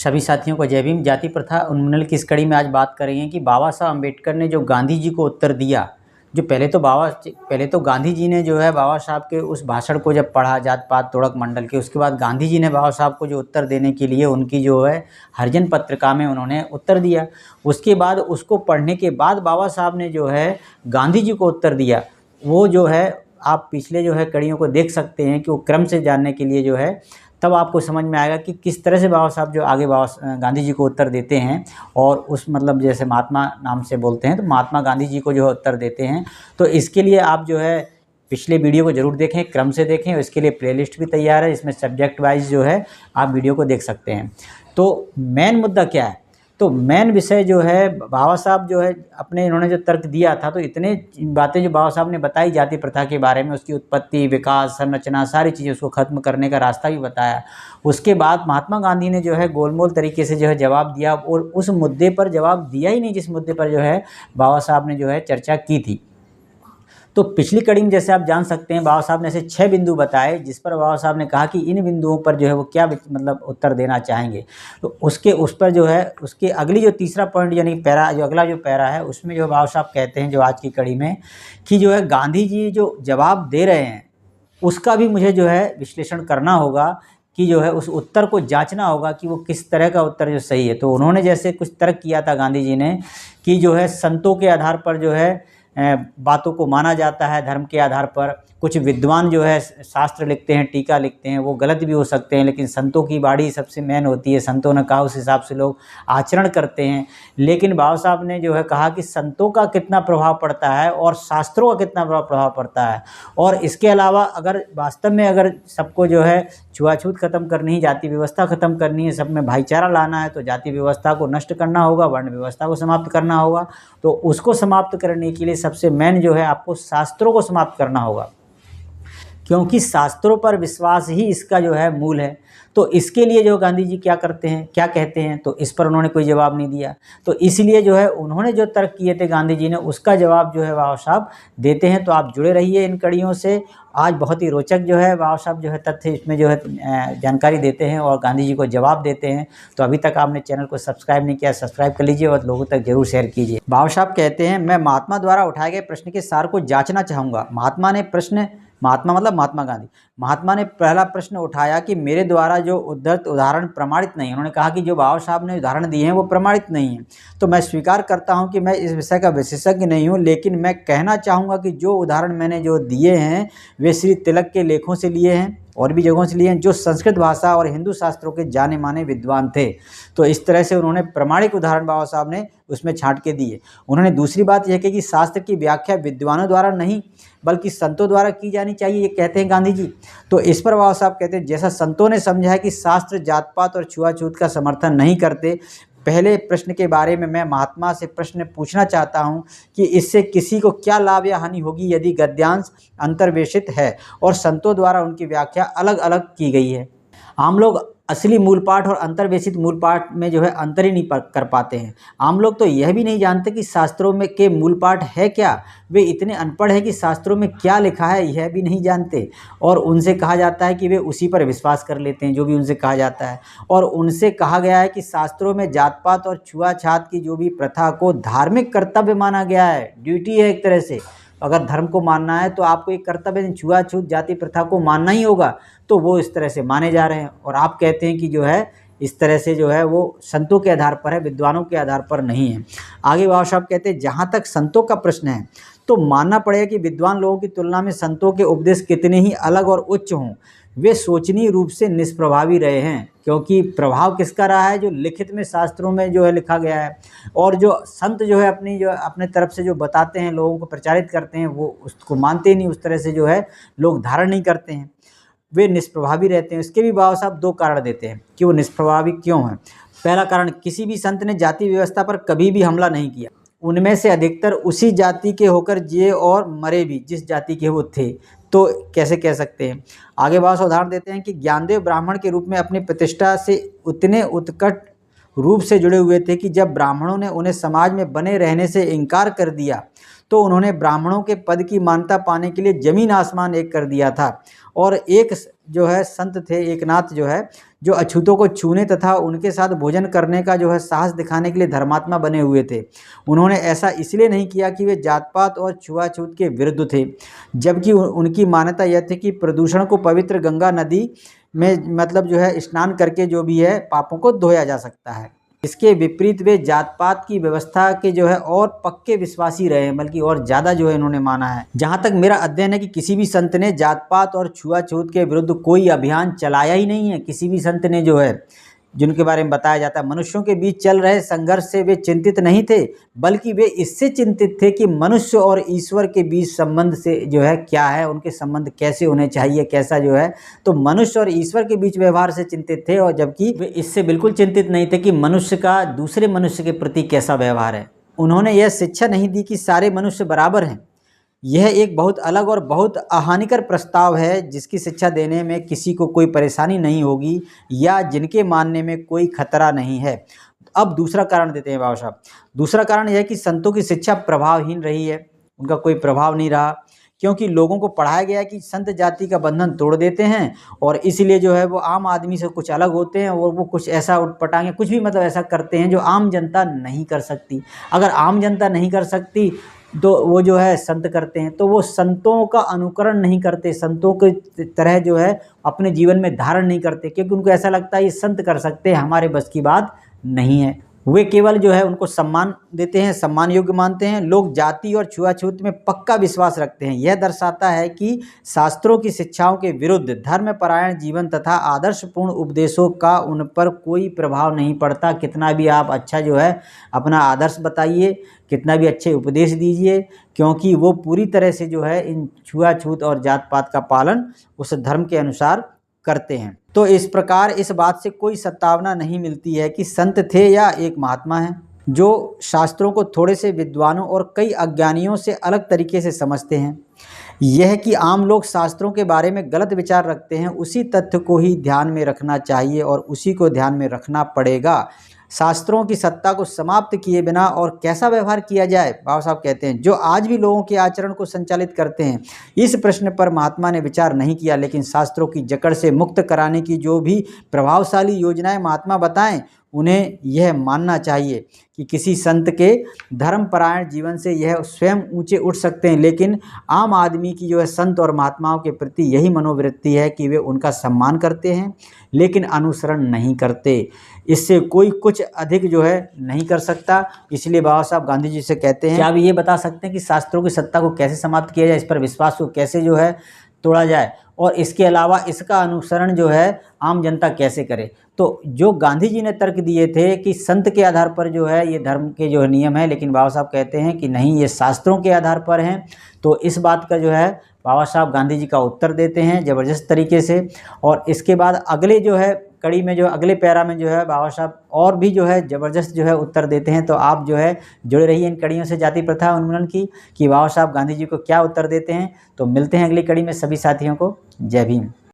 सभी साथियों को जय भीम। जाति प्रथा उन्मूलन की इस कड़ी में आज बात करेंगे कि बाबा साहब अम्बेडकर ने जो गांधी जी को उत्तर दिया, जो पहले तो गांधी जी ने जो है बाबा साहब के उस भाषण को जब पढ़ा, जात पात तोड़क मंडल के, उसके बाद गांधी जी ने बाबा साहब को जो उत्तर देने के लिए उनकी जो है हरिजन पत्रिका में उन्होंने उत्तर दिया। उसके बाद उसको पढ़ने के बाद बाबा साहब ने जो है गांधी जी को उत्तर दिया। वो जो है आप पिछले जो है कड़ियों को देख सकते हैं कि वो क्रम से जानने के लिए जो है तब आपको समझ में आएगा कि किस तरह से बाबा साहब जो आगे गांधी जी को उत्तर देते हैं, और उस मतलब जैसे महात्मा नाम से बोलते हैं तो महात्मा गांधी जी को जो है उत्तर देते हैं। तो इसके लिए आप जो है पिछले वीडियो को ज़रूर देखें, क्रम से देखें, और इसके लिए प्लेलिस्ट भी तैयार है, इसमें सब्जेक्ट वाइज जो है आप वीडियो को देख सकते हैं। तो मेन मुद्दा क्या है, तो मेन विषय जो है बाबा साहब जो है अपने इन्होंने जो तर्क दिया था, तो इतने बातें जो बाबा साहब ने बताई जाति प्रथा के बारे में, उसकी उत्पत्ति, विकास, संरचना, सारी चीज़ें, उसको ख़त्म करने का रास्ता भी बताया। उसके बाद महात्मा गांधी ने जो है गोलमोल तरीके से जो है जवाब दिया, और उस मुद्दे पर जवाब दिया ही नहीं जिस मुद्दे पर जो है बाबा साहब ने जो है चर्चा की थी। तो पिछली कड़ी में जैसे आप जान सकते हैं बाबा साहब ने ऐसे 6 बिंदु बताए जिस पर बाबा साहब ने कहा कि इन बिंदुओं पर जो है वो क्या मतलब उत्तर देना चाहेंगे। तो उस पर जो है उसके अगली जो तीसरा पॉइंट यानी पैरा, जो अगला जो पैरा है, उसमें जो बाबा साहब कहते हैं जो आज की कड़ी में कि जो है गांधी जी जो जवाब दे रहे हैं उसका भी मुझे जो है विश्लेषण करना होगा, कि जो है उस उत्तर को जांचना होगा कि वो किस तरह का उत्तर जो सही है। तो उन्होंने जैसे कुछ तर्क किया था गांधी जी ने कि जो है संतों के आधार पर जो है बातों को माना जाता है, धर्म के आधार पर। कुछ विद्वान जो है शास्त्र लिखते हैं, टीका लिखते हैं, वो गलत भी हो सकते हैं, लेकिन संतों की बाड़ी सबसे मेन होती है। संतों ने कहा उस हिसाब से लोग आचरण करते हैं। लेकिन बाबा साहब ने जो है कहा कि संतों का कितना प्रभाव पड़ता है और शास्त्रों का कितना प्रभाव पड़ता है। और इसके अलावा अगर वास्तव में अगर सबको जो है छुआछूत खत्म करनी है, जाति व्यवस्था खत्म करनी है, सब में भाईचारा लाना है, तो जाति व्यवस्था को नष्ट करना होगा, वर्ण व्यवस्था को समाप्त करना होगा। तो उसको समाप्त करने के लिए सबसे मेन जो है आपको शास्त्रों को समाप्त करना होगा, क्योंकि शास्त्रों पर विश्वास ही इसका जो है मूल है। तो इसके लिए जो गांधी जी क्या करते हैं, क्या कहते हैं, तो इस पर उन्होंने कोई जवाब नहीं दिया। तो इसलिए जो है उन्होंने जो तर्क किए थे गांधी जी ने, उसका जवाब जो है बाबा साहब देते हैं। तो आप जुड़े रहिए इन कड़ियों से। आज बहुत ही रोचक जो है बाबा साहब जो है तथ्य इसमें जो है जानकारी देते हैं और गांधी जी को जवाब देते हैं। तो अभी तक आपने चैनल को सब्सक्राइब नहीं किया, सब्सक्राइब कर लीजिए और लोगों तक जरूर शेयर कीजिए। बाबा साहब कहते हैं, मैं महात्मा द्वारा उठाए गए प्रश्न के सार को जांचना चाहूँगा। महात्मा मतलब महात्मा गांधी। महात्मा ने पहला प्रश्न उठाया कि मेरे द्वारा जो उद्धृत उदाहरण प्रमाणित नहीं। उन्होंने कहा कि जो बाबा साहब ने उदाहरण दिए हैं वो प्रमाणित नहीं हैं। तो मैं स्वीकार करता हूं कि मैं इस विषय का विशेषज्ञ नहीं हूं, लेकिन मैं कहना चाहूँगा कि जो उदाहरण मैंने जो दिए हैं वे श्री तिलक के लेखों से लिए हैं और भी जगहों से लिए हैं, जो संस्कृत भाषा और हिंदू शास्त्रों के जाने माने विद्वान थे। तो इस तरह से उन्होंने प्रमाणिक उदाहरण बाबा साहब ने उसमें छांट के दिए। उन्होंने दूसरी बात यह कही कि शास्त्र की व्याख्या विद्वानों द्वारा नहीं बल्कि संतों द्वारा की जानी चाहिए, ये कहते हैं गांधी जी। तो इस पर बाबा साहब कहते हैं, जैसा संतों ने समझा है कि शास्त्र जात पात और छुआछूत का समर्थन नहीं करते, पहले प्रश्न के बारे में मैं महात्मा से प्रश्न पूछना चाहता हूं कि इससे किसी को क्या लाभ या हानि होगी यदि गद्यांश अंतर्वेशित है और संतों द्वारा उनकी व्याख्या अलग अलग की गई है। आम लोग असली मूल पाठ और अंतर्वेशित मूल पाठ में जो है अंतर ही नहीं कर पाते हैं। आम लोग तो यह भी नहीं जानते कि शास्त्रों में के मूल पाठ है क्या। वे इतने अनपढ़ हैं कि शास्त्रों में क्या लिखा है यह भी नहीं जानते, और उनसे कहा जाता है कि वे उसी पर विश्वास कर लेते हैं जो भी उनसे कहा जाता है। और उनसे कहा गया है कि शास्त्रों में जात पात और छुआछात की जो भी प्रथा को धार्मिक कर्तव्य माना गया है, ड्यूटी है एक तरह से। अगर धर्म को मानना है तो आपको एक कर्तव्य है, छुआछूत जाति प्रथा को मानना ही होगा। तो वो इस तरह से माने जा रहे हैं, और आप कहते हैं कि जो है इस तरह से जो है वो संतों के आधार पर है, विद्वानों के आधार पर नहीं है। आगे बाबा साहब कहते हैं, जहाँ तक संतों का प्रश्न है तो मानना पड़ेगा कि विद्वान लोगों की तुलना में संतों के उपदेश कितने ही अलग और उच्च हों, वे शोचनीय रूप से निष्प्रभावी रहे हैं। क्योंकि प्रभाव किसका रहा है, जो लिखित में शास्त्रों में जो है लिखा गया है, और जो संत जो है अपने तरफ से जो बताते हैं, लोगों को प्रचारित करते हैं, वो उसको मानते नहीं, उस तरह से जो है लोग धारण नहीं करते हैं, वे निष्प्रभावी रहते हैं। इसके भी बाबा साहब 2 कारण देते हैं कि वो निष्प्रभावी क्यों हैं। पहला कारण, किसी भी संत ने जाति व्यवस्था पर कभी भी हमला नहीं किया। उनमें से अधिकतर उसी जाति के होकर जिए और मरे भी जिस जाति के वो थे। तो कैसे कह सकते हैं। आगे बाबा साहब उदाहरण देते हैं कि ज्ञानदेव ब्राह्मण के रूप में अपनी प्रतिष्ठा से उतने उत्कट रूप से जुड़े हुए थे कि जब ब्राह्मणों ने उन्हें समाज में बने रहने से इनकार कर दिया तो उन्होंने ब्राह्मणों के पद की मान्यता पाने के लिए जमीन आसमान एक कर दिया था। और एक जो है संत थे, एकनाथ जो है, जो अछूतों को छूने तथा उनके साथ भोजन करने का जो है साहस दिखाने के लिए धर्मात्मा बने हुए थे। उन्होंने ऐसा इसलिए नहीं किया कि वे जात पात और छुआछूत के विरुद्ध थे, जबकि उनकी मान्यता यह थी कि प्रदूषण को पवित्र गंगा नदी में मतलब जो है स्नान करके जो भी है पापों को धोया जा सकता है। इसके विपरीत वे जात पात की व्यवस्था के जो है और पक्के विश्वासी रहे हैं, बल्कि और ज़्यादा जो है इन्होंने माना है। जहाँ तक मेरा अध्ययन है कि किसी भी संत ने जात पात और छुआछूत के विरुद्ध कोई अभियान चलाया ही नहीं है। किसी भी संत ने जो है, जिनके बारे में बताया जाता है, मनुष्यों के बीच चल रहे संघर्ष से वे चिंतित नहीं थे, बल्कि वे इससे चिंतित थे कि मनुष्य और ईश्वर के बीच संबंध से जो है क्या है, उनके संबंध कैसे होने चाहिए, कैसा जो है। तो मनुष्य और ईश्वर के बीच व्यवहार से चिंतित थे, और जबकि वे इससे बिल्कुल चिंतित नहीं थे कि मनुष्य का दूसरे मनुष्य के प्रति कैसा व्यवहार है। उन्होंने यह शिक्षा नहीं दी कि सारे मनुष्य बराबर हैं। यह एक बहुत अलग और बहुत हानिकर प्रस्ताव है, जिसकी शिक्षा देने में किसी को कोई परेशानी नहीं होगी या जिनके मानने में कोई खतरा नहीं है। अब दूसरा कारण देते हैं बाबा साहब। दूसरा कारण यह है कि संतों की शिक्षा प्रभावहीन रही है, उनका कोई प्रभाव नहीं रहा, क्योंकि लोगों को पढ़ाया गया है कि संत जाति का बंधन तोड़ देते हैं, और इसलिए जो है वो आम आदमी से कुछ अलग होते हैं, और वो कुछ ऐसा उटपटांगे, कुछ भी मतलब ऐसा करते हैं जो आम जनता नहीं कर सकती। अगर आम जनता नहीं कर सकती तो वो जो है संत करते हैं, तो वो संतों का अनुकरण नहीं करते, संतों के तरह जो है अपने जीवन में धारण नहीं करते, क्योंकि उनको ऐसा लगता है ये संत कर सकते हैं, हमारे बस की बात नहीं है। वे केवल जो है उनको सम्मान देते हैं, सम्मान योग्य मानते हैं। लोग जाति और छुआछूत में पक्का विश्वास रखते हैं। यह दर्शाता है कि शास्त्रों की शिक्षाओं के विरुद्ध धर्मपरायण जीवन तथा आदर्शपूर्ण उपदेशों का उन पर कोई प्रभाव नहीं पड़ता। कितना भी आप अच्छा जो है अपना आदर्श बताइए, कितना भी अच्छे उपदेश दीजिए, क्योंकि वो पूरी तरह से जो है इन छुआछूत और जात पात का पालन उस धर्म के अनुसार करते हैं। तो इस प्रकार इस बात से कोई सत्तावना नहीं मिलती है कि संत थे या एक महात्मा है जो शास्त्रों को थोड़े से विद्वानों और कई अज्ञानियों से अलग तरीके से समझते हैं। यह कि आम लोग शास्त्रों के बारे में गलत विचार रखते हैं, उसी तथ्य को ही ध्यान में रखना चाहिए और उसी को ध्यान में रखना पड़ेगा। शास्त्रों की सत्ता को समाप्त किए बिना और कैसा व्यवहार किया जाए, बाबा साहब कहते हैं, जो आज भी लोगों के आचरण को संचालित करते हैं। इस प्रश्न पर महात्मा ने विचार नहीं किया, लेकिन शास्त्रों की जकड़ से मुक्त कराने की जो भी प्रभावशाली योजनाएं महात्मा बताएं, उन्हें यह मानना चाहिए कि किसी संत के धर्मपरायण जीवन से यह स्वयं ऊंचे उठ सकते हैं, लेकिन आम आदमी की जो है संत और महात्माओं के प्रति यही मनोवृत्ति है कि वे उनका सम्मान करते हैं लेकिन अनुसरण नहीं करते। इससे कोई कुछ अधिक जो है नहीं कर सकता। इसलिए बाबा साहब गांधी जी से कहते हैं, क्या आप ये बता सकते हैं कि शास्त्रों की सत्ता को कैसे समाप्त किया जाए, इस पर विश्वास को कैसे जो है तोड़ा जाए, और इसके अलावा इसका अनुसरण जो है आम जनता कैसे करे। तो जो गांधी जी ने तर्क दिए थे कि संत के आधार पर जो है ये धर्म के जो है नियम है, लेकिन बाबा साहब कहते हैं कि नहीं, ये शास्त्रों के आधार पर हैं। तो इस बात का जो है बाबा साहब गांधी जी का उत्तर देते हैं ज़बरदस्त तरीके से। और इसके बाद अगले जो है कड़ी में जो अगले पैरा में जो है बाबा साहब और भी जो है ज़बरदस्त जो है उत्तर देते हैं। तो आप जो है जुड़े रहिए इन कड़ियों से जाति प्रथा उन्मूलन की, कि बाबा साहब गांधी जी को क्या उत्तर देते हैं। तो मिलते हैं अगली कड़ी में। सभी साथियों को जय भीम।